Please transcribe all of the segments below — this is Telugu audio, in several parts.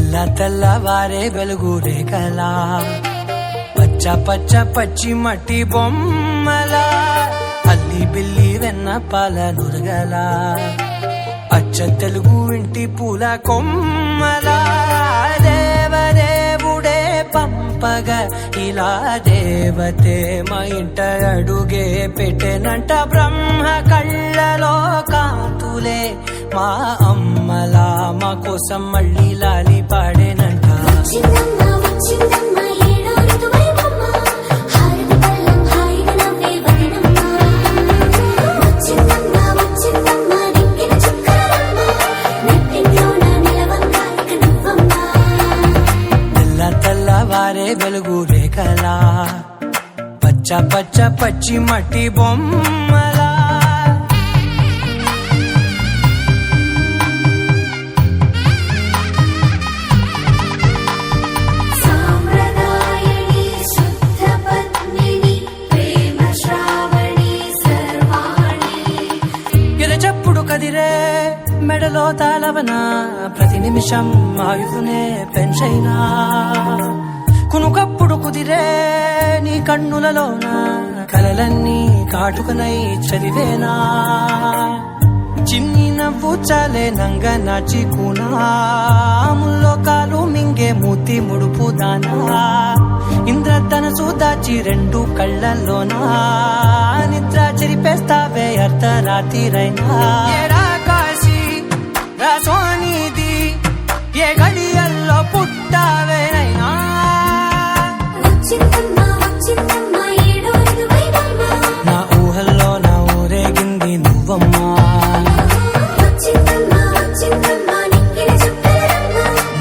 తెల్లవారే వెలుగు రేఖలా పచ్చ పచ్చ పచ్చి మట్టి బొమ్మలా అల్లి బిల్లి వెన్న పాల నురగలా అచ్చ తెలుగు ఇంటి పూల కొమ్మలా దేవదేవుడే పంపగా ఇలా దేవతే మా ఇంట అడుగే పెట్టెనంట బ్రహ్మ కళ్ళలో కాంతులే మా అమ్మలా మా కోసం మళ్ళీ లాలి పాడేనంట తెల్లవారే వెలుగు రేఖలా పచ్చ పచ్చ పచ్చి మట్టి బొమ్మలా ఎరచప్పుడు కదిరే మెడలో తాళవన ప్రతి నిమిషం ఆయుధునే పెంచైనా కునుకప్పుడు కుదిరే నీ కన్నులలోన కలలన్నీ కాటుకనై చదివేనా చిన్ని నవ్వు చాలే నంగ నాచి కూనాముల్లో కాలు మింగే మూతి ముడుపు దానా ఇంద్రధనసు దాచి రెండు కళ్ళల్లోనా నిద్ర చెరిపేస్తావే అర్ధరాత్రిరైనా కాశీ రాసోనిది ఏ గడియల్లో పుట్టావేనైనా నా ఊహల్లో నా ఊరేగింది నువ్వమ్మా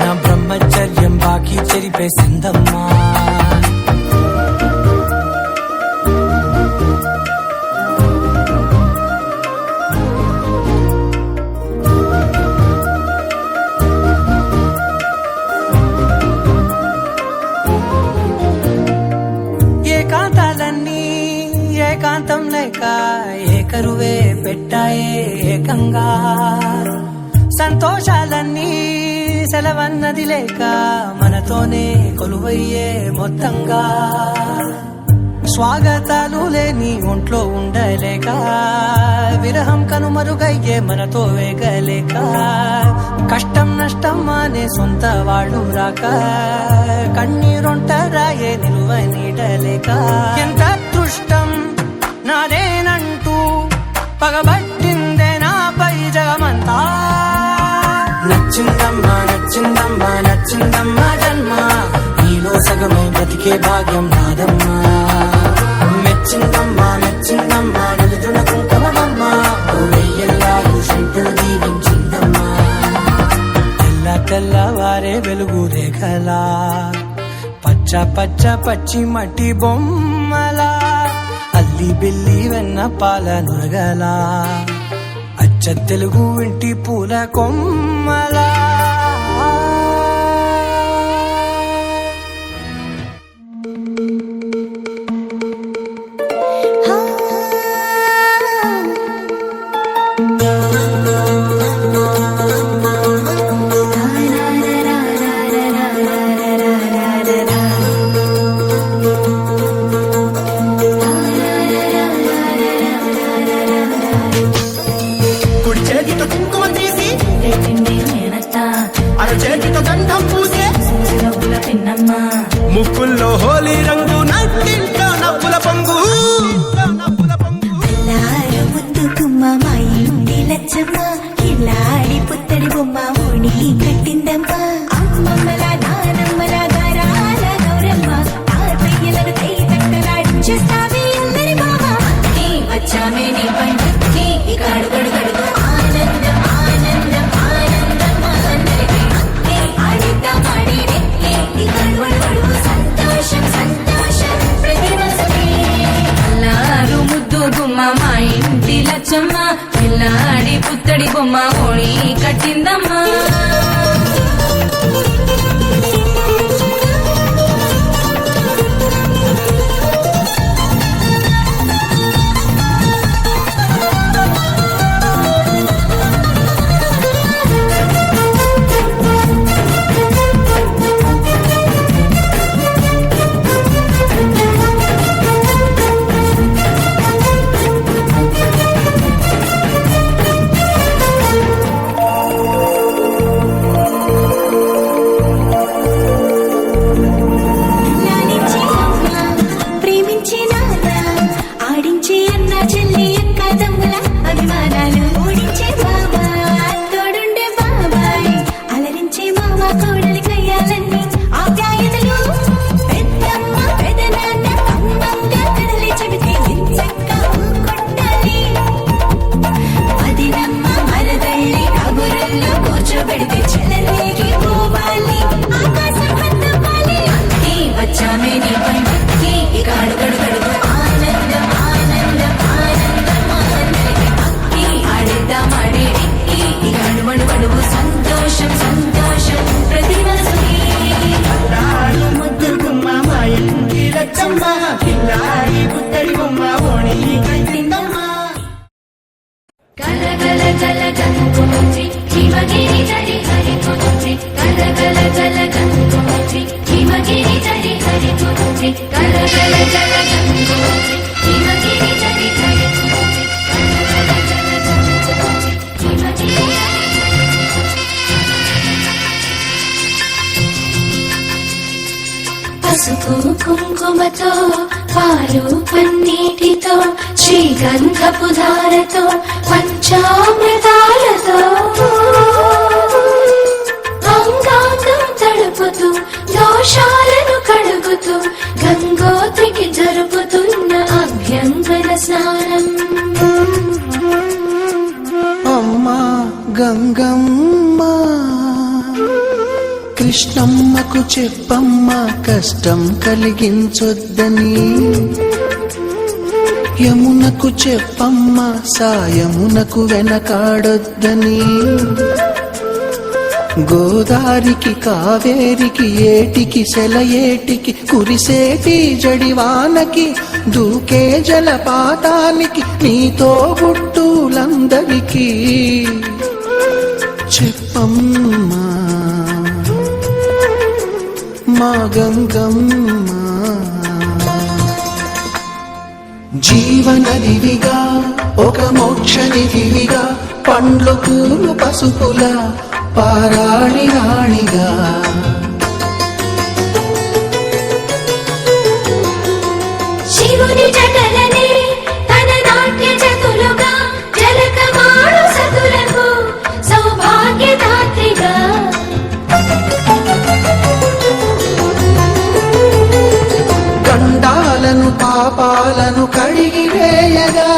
నా బ్రహ్మచర్యం బాకీ చెరిపేసిందమ్మా ఏకాంతాలన్నీ ఏకాంతం లేక ఏకరువే పెట్టాయే ఏకంగా సంతోషాలన్నీ సెలవన్నది లేక మనతోనే కొలువయ్యే మొత్తంగా స్వాగతాలు లేని ఒంట్లో ఉండలేక విరహం కనుమరుగయ్యే మనతో వేగలేక కష్టం నష్టం అనే సొంత వాడు రాక కన్నీరొంటరాయే నిలువ నీడలేక ఎంత అదృష్టం నాదేనంటూ పగబట్టిందే నాపై జగమంతా నచ్చిందమ్మా నచ్చిందమ్మా నచ్చిందమ్మా జన్మ నీలో సగమై బ్రతికే భాగ్యం నాదమ్మా మెచ్చిందమ్మా మెచ్చిందమ్మా నలుదున కుంకుమమ్మా వెయ్యల్లాలు శంకరు దీవించిందమ్మా తెల్లవారే వెలుగు రేఖలా పచ్చ పచ్చ పచ్చి మట్టి బొమ్మలా అల్లి బిల్లి వెన్న పాల నురగలా అచ్చ తెలుగు ఇంటి పూల కొమ్మలా ముక్కుల్లో హోలీ రంగు నట్టింట్లో నవ్వుల పొంగు ముద్దు కుమ్మ మా ఇంటి లచ్చమ్మ కిల్లాడి పుత్తడి బొమ్మ ఓణి కట్టిందమ్మ అమ్మమ్మల నానమ్మల గారాల గౌరమ్మ తాతయ్యలను తై తక్కలాడించేస్తావే అందరి బావ వచ్చామే నీ పండుగకి గడు గడు గడుగు ఆనందం ఆనందం ఆనందం అందరికీ ఆడిద్దాం ఆడి సంతోషం సంతోషం అల్లారు ముద్దు గుమ్మ మా ఇంటి లచ్చమ్మ పిల్లాడి పుత్తడి బొమ్మ ఓణి కట్టిందమ్మా పసుపు కుంకుమతో పాలు పన్నీటితో శ్రీగంధపు ధారతో పంచామృతాలతో అంగాంగం తడుపుతూ దోషాలను కడుగుతూ గంగోత్రికి జరుపుతున్న అభ్యంగన స్నానం. అమ్మా గంగమ్మ కృష్ణమ్మకు చెప్పమ్మా కష్టం కలిగించొద్దని, యమునకు చెప్పమ్మా సాయమునకు వెనకాడొద్దని, గోదారికి కావేరికి ఏటికి సెలయేటికి కురిసేటి జడివానకి దూకే జలపాతానికి నీతో గుట్టులందరికీ చెప్పమ్మా మా గంగమ్మ. జీవనదివిగా ఒక మోక్షనిధివిగా పండ్లు పూలు పసుపుల పారాణి రాణిగా, శివుని జటలనే తన నాట్య చతులుగా జలకమాడు సతులకు సౌభాగ్యదాత్రిగా, గండాలను పాపాలను కడిగివేయగా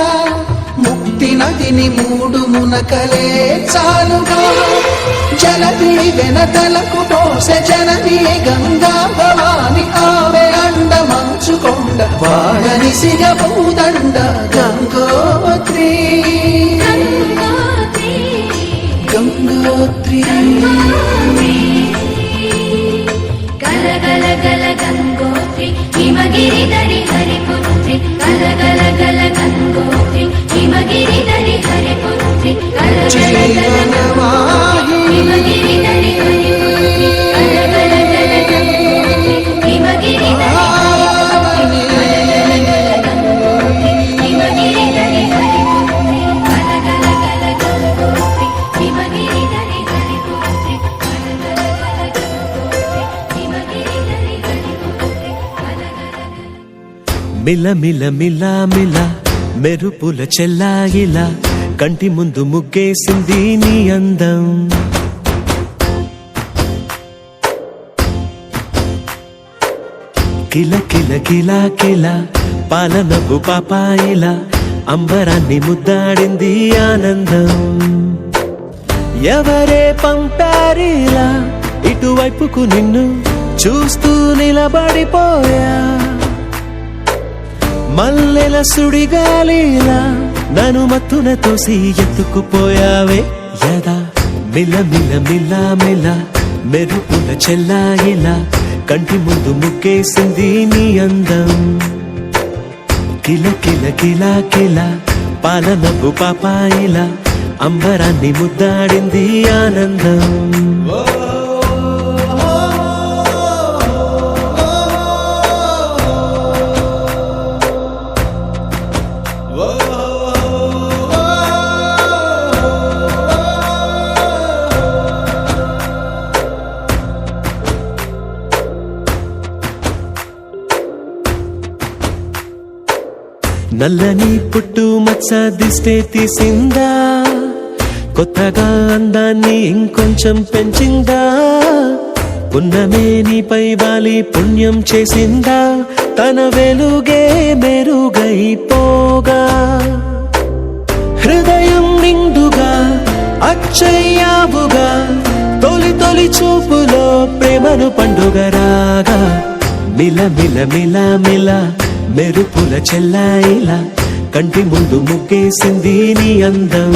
ముక్తి నదిని మూడు మునకలే చాలుగా, జలది వెనతలకు పోసె జనది గంగా భవాని ఆమె అండ మంచుకొండ వాడని సిగబూదండ గంగోత్రి గంగోత్రి గల గల గల గంగోత్రి హిమగిరి దరి హరిపుత్రి, గల గల గల గంగోత్రి హిమగిరి దరి హరిపుత్రి, గల గల గల గంగోత్రి హిమగిరి దరి హరిపుత్రి, గల గల గల గంగోత్రి హిమగిరి దరి హరిపుత్రి, గల గల గల గంగోత్రి హిమగిరి దరి హరిపుత్రి, గల గల గల గంగోత్రి హిమగిరి దరి హరిపుత్రి, గల గల గల గంగోత్రి హిమగిరి దరి హరిపుత్రి, గల గల గల. మిల మిల మిల మిల మెరుపుల చెల్లాయిలా కంటి ముందు ముగ్గేసింది నీ అందం, కిల కిల కిల కిల పాలనవ్వు పాపాయిలా అంబరాన్ని ముద్దాడింది ఆనందం. ఎవరే పంపారిలా ఇటువైపుకు నిన్ను చూస్తూ నిలబడిపోయా, మల్లెల సుడిగాలిలా నన్ను మత్తున తోసి ఎత్తుకుపోయావే యదా. మిల మిల మిల మిల మెరుపుల చెల్లాయిలా కంటి ముందు ముగ్గేసింది నీ అందం, కిల కిల కిల కిల పాలనవ్వు పాపాయిలా అంబరాన్ని ముద్దాడింది ఆనందం. నల్లని పుట్టు మచ్చ దిష్టే తీసిందా, కొత్తగా అందాన్ని ఇంకొంచెం పెంచిందా, పున్నమే నీపై వాలి పుణ్యం చేసిందా, తన వెలుగే మెరుగైపోగా, హృదయం నిండుగా అచ్చయ్యావుగా, తొలి తొలి చూపులో ప్రేమను పండుగరాగా, మిల మిల మిల మిల మెరుపుల చెల్లాయిలా కంటి ముందు ముగ్గేసింది నీ అందం.